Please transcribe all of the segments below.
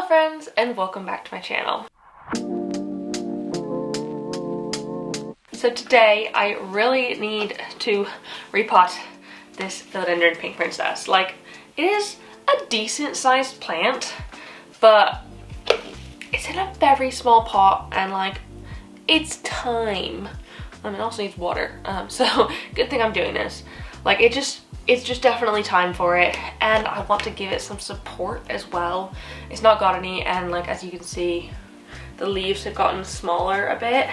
friends, and welcome back to my channel. So today I really need to repot this philodendron pink princess. Like, it is a decent sized plant, but it's in a very small pot and like it's time. It also needs water, so good thing I'm doing this. Like it's just definitely time for it, and I want to give it some support as well. It's not got any, and like as you can see, the leaves have gotten smaller a bit.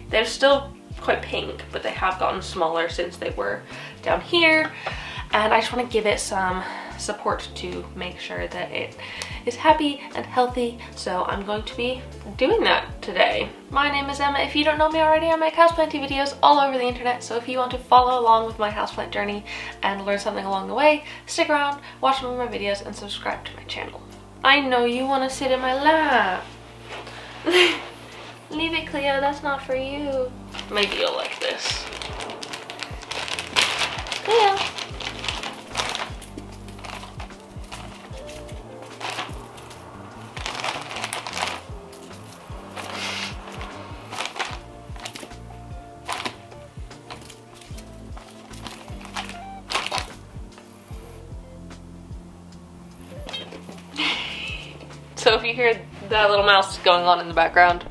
They're still quite pink, but they have gotten smaller since they were down here, and I just want to give it some support to make sure that it is happy and healthy, so I'm going to be doing that today. My name is Emma. If you don't know me already, I make houseplanting videos all over the internet, so if you want to follow along with my houseplant journey and learn something along the way, stick around, watch some of my videos, and subscribe to my channel. I know you want to sit in my lap. Leave it, Cleo, that's not for you. Maybe you'll like this. Cleo. So if you hear that little mouse going on in the background,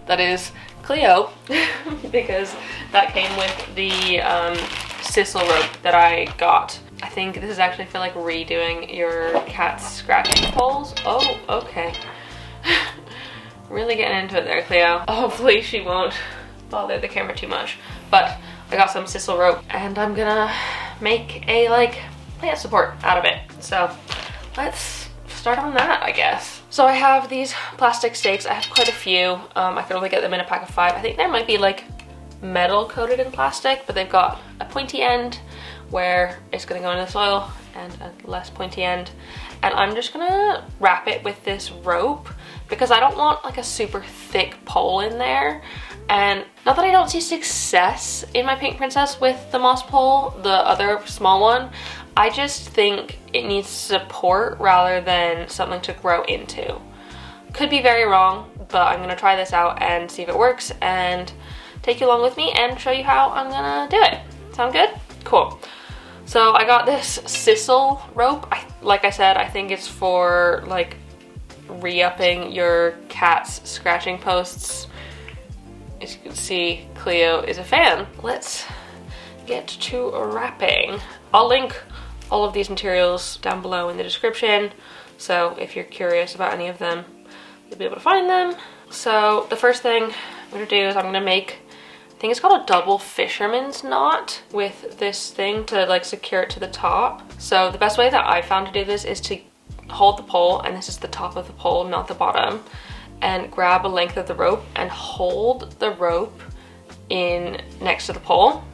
that is Cleo, because that came with the sisal rope that I got. I think this is actually for like redoing your cat's scratching poles. Oh, okay. Really getting into it there, Cleo. Hopefully she won't bother the camera too much. But I got some sisal rope and I'm gonna make a like plant support out of it. So let's start on that, I guess. So I have these plastic stakes. I have quite a few. I could only get them in a pack of 5. I think there might be like metal coated in plastic, but they've got a pointy end where it's gonna go in the soil and a less pointy end. And I'm just gonna wrap it with this rope because I don't want like a super thick pole in there. And not that I don't see success in my pink princess with the moss pole, the other small one, I just think it needs support rather than something to grow into. Could be very wrong, but I'm gonna try this out and see if it works and take you along with me and show you how I'm gonna do it. Sound good? Cool. So I got this sisal rope. Like I said, I think it's for like re-upping your cat's scratching posts. As you can see, Cleo is a fan. Let's get to wrapping. I'll link all of these materials down below in the description, so if you're curious about any of them, you'll be able to find them. So the first thing I'm gonna do is I'm gonna make, I think it's called a double fisherman's knot with this thing to like secure it to the top. So the best way that I found to do this is to hold the pole, and this is the top of the pole, not the bottom, and grab a length of the rope and hold the rope in next to the pole,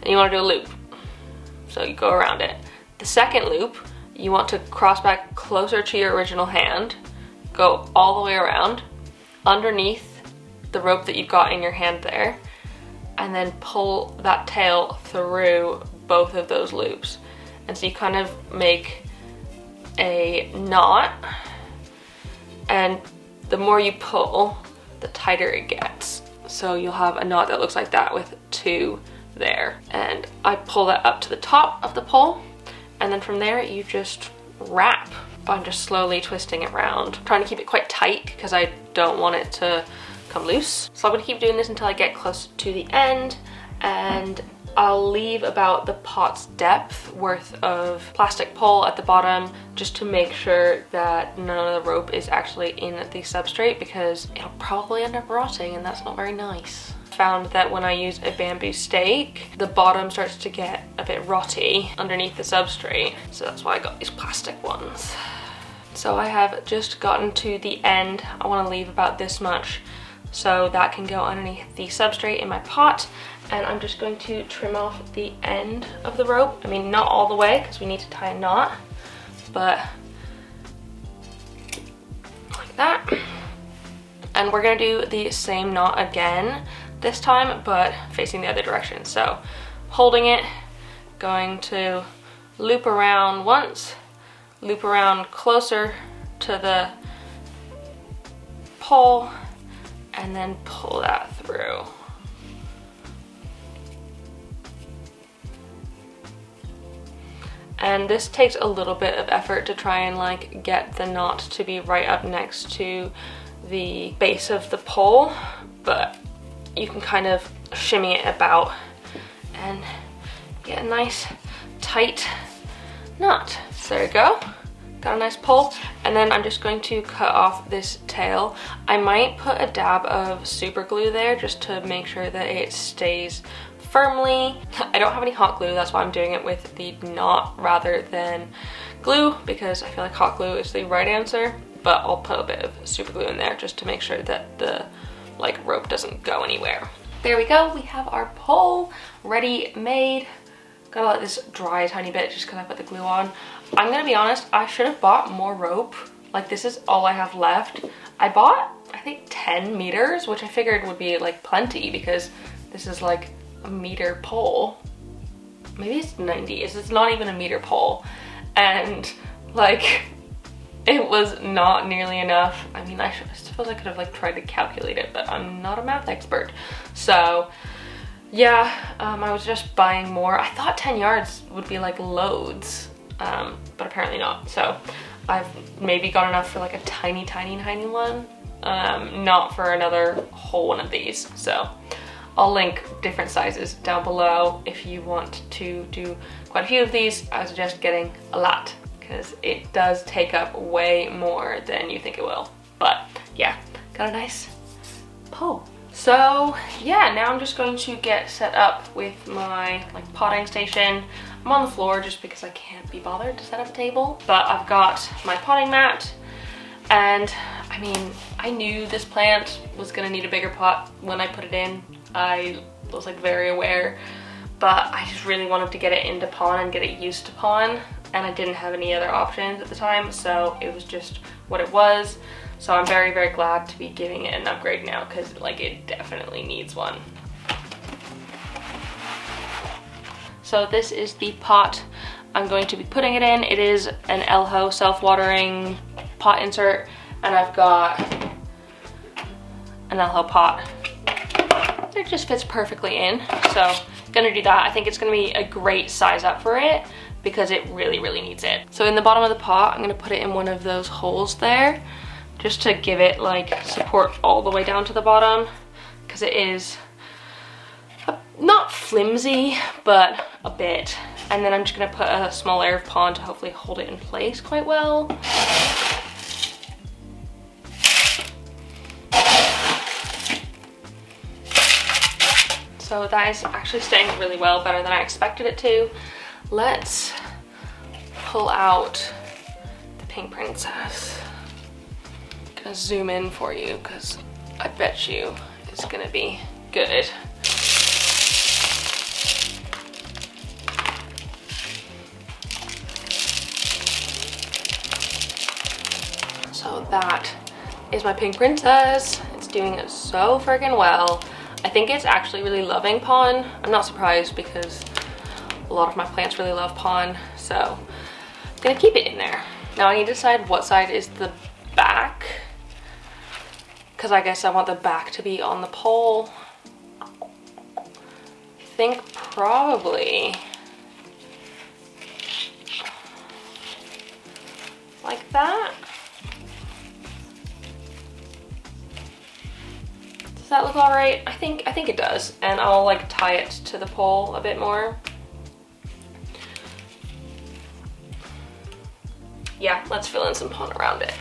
and you want to do a loop. So you go around it. The second loop, you want to cross back closer to your original hand, go all the way around, underneath the rope that you've got in your hand there, and then pull that tail through both of those loops. And so you kind of make a knot, and the more you pull, the tighter it gets. So you'll have a knot that looks like that with 2 there. And I pull that up to the top of the pole, and then from there you just wrap. I'm just slowly twisting it around, trying to keep it quite tight because I don't want it to come loose. So I'm gonna keep doing this until I get close to the end, and I'll leave about the pot's depth worth of plastic pole at the bottom just to make sure that none of the rope is actually in the substrate, because it'll probably end up rotting and that's not very nice. Found that when I use a bamboo stake, the bottom starts to get a bit rotty underneath the substrate, so that's why I got these plastic ones. So I have just gotten to the end. I want to leave about this much so that can go underneath the substrate in my pot, and I'm just going to trim off the end of the rope. I mean, not all the way because we need to tie a knot, but like that. And we're gonna do the same knot again this time, but facing the other direction. So holding it, going to loop around once, loop around closer to the pole and then pull that through. And this takes a little bit of effort to try and like get the knot to be right up next to the base of the pole, but you can kind of shimmy it about and get a nice tight knot. So there you go. Got a nice pole, and then I'm just going to cut off this tail. I might put a dab of super glue there just to make sure that it stays firmly. I don't have any hot glue, that's why I'm doing it with the knot rather than glue, because I feel like hot glue is the right answer, but I'll put a bit of super glue in there just to make sure that the like rope doesn't go anywhere. There we go, we have our pole ready made. Gotta let this dry a tiny bit just because I put the glue on. I'm gonna be honest, I should have bought more rope. Like, this is all I have left. I bought, I think, 10 meters, which I figured would be like plenty because this is like a meter pole. Maybe it's 90, it's not even a meter pole. And like, it was not nearly enough. I mean, I suppose I could have like tried to calculate it, but I'm not a math expert. So yeah, I was just buying more. I thought 10 yards would be like loads, but apparently not. So I've maybe got enough for like a tiny one, not for another whole one of these. So I'll link different sizes down below if you want to do quite a few of these. I suggest getting a lot because it does take up way more than you think it will. But yeah, got a nice pole. So yeah, now I'm just going to get set up with my like potting station. I'm on the floor just because I can't be bothered to set up a table, but I've got my potting mat, and I mean, I knew this plant was gonna need a bigger pot when I put it in. I was like very aware, but I just really wanted to get it into pon and get it used to pon, and I didn't have any other options at the time, so it was just what it was. So I'm very, very glad to be giving it an upgrade now because like it definitely needs one. So this is the pot I'm going to be putting it in. It is an Elho self-watering pot insert, and I've got an Elho pot. It just fits perfectly in, so gonna do that. I think it's gonna be a great size up for it because it really, really needs it. So in the bottom of the pot, I'm gonna put it in one of those holes there, just to give it like support all the way down to the bottom, because it is not flimsy, but a bit. And then I'm just gonna put a small layer of pon to hopefully hold it in place quite well. So that is actually staying really well, better than I expected it to. Let's pull out the pink princess. Gonna zoom in for you because I bet you it's gonna be good. So that is my pink princess. It's doing it so freaking well. I think it's actually really loving pon. I'm not surprised because a lot of my plants really love pon, so I'm gonna keep it in there. Now I need to decide what side is the back, because I guess I want the back to be on the pole. I think probably like that. Does that look all right? I think it does, and I'll like tie it to the pole a bit more. Yeah, let's fill in some pon around it.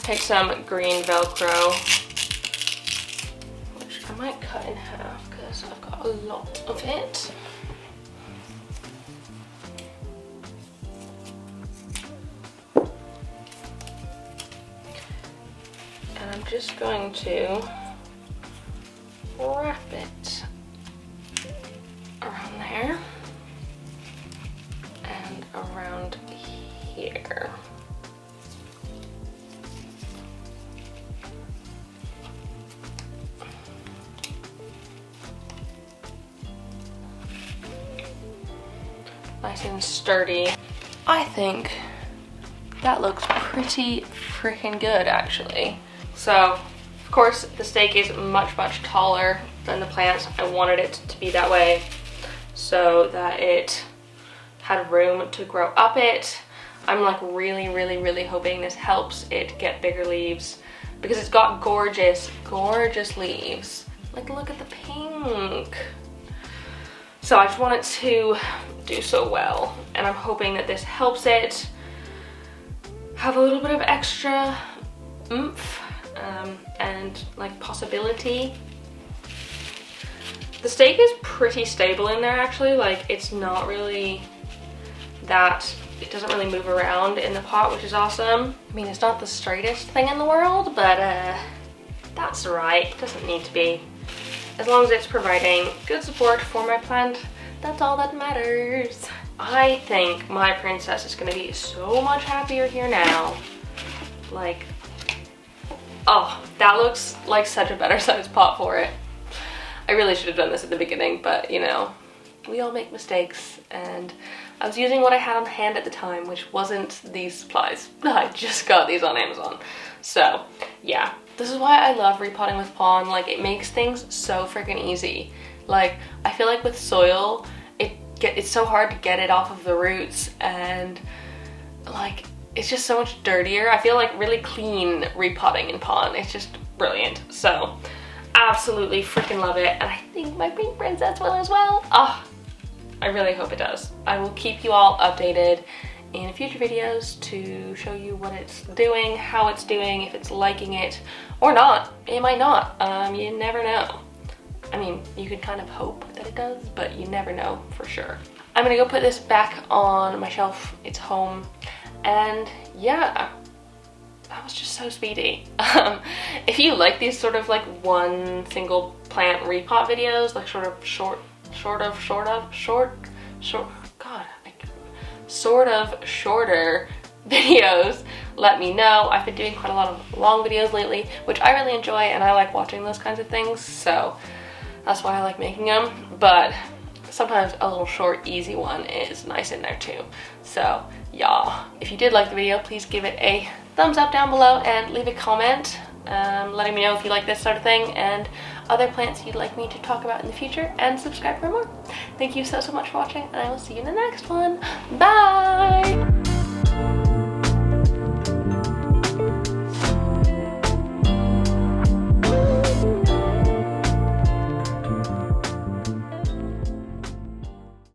Take some green Velcro, which I might cut in half because I've got a lot of it. just going to wrap it around there and around here. Nice and sturdy. I think that looks pretty freaking good, actually. So, of course, the stake is much taller than the plants. I wanted it to be that way so that it had room to grow up it. I'm like really hoping this helps it get bigger leaves because it's got gorgeous leaves. Like, look at the pink. So I just want it to do so well, and I'm hoping that this helps it have a little bit of extra oomph and like possibility. The stake is pretty stable in there, actually. Like, it's not really that, it doesn't really move around in the pot, which is awesome. I mean, it's not the straightest thing in the world, but that's right, it doesn't need to be. As long as it's providing good support for my plant, that's all that matters. I think my princess is gonna be so much happier here now. Like, oh, that looks like such a better sized pot for it. I really should have done this at the beginning, but you know, we all make mistakes, and I was using what I had on hand at the time, which wasn't these supplies. I just got these on Amazon. So yeah, this is why I love repotting with Pon. Like, it makes things so freaking easy. Like, I feel like with soil, it's so hard to get it off of the roots, and like, it's just so much dirtier. I feel like really clean repotting in Pon. It's just brilliant. So absolutely freaking love it, and I think my pink princess will as well. Oh, I really hope it does. I will keep you all updated in future videos to show you what it's doing, how it's doing, if it's liking it or not. It might not. You never know. I mean, you could kind of hope that it does, but you never know for sure. I'm gonna go put this back on my shelf. It's home, and yeah, that was just so speedy. If you like these sort of like one single plant repot videos, like sort of shorter videos, let me know. I've been doing quite a lot of long videos lately, which I really enjoy, and I like watching those kinds of things, so that's why I like making them. But sometimes a little short, easy one is nice in there too. So yeah, if you did like the video, please give it a thumbs up down below and leave a comment letting me know if you like this sort of thing and other plants you'd like me to talk about in the future, and subscribe for more. Thank you so much for watching, and I will see you in the next one. Bye!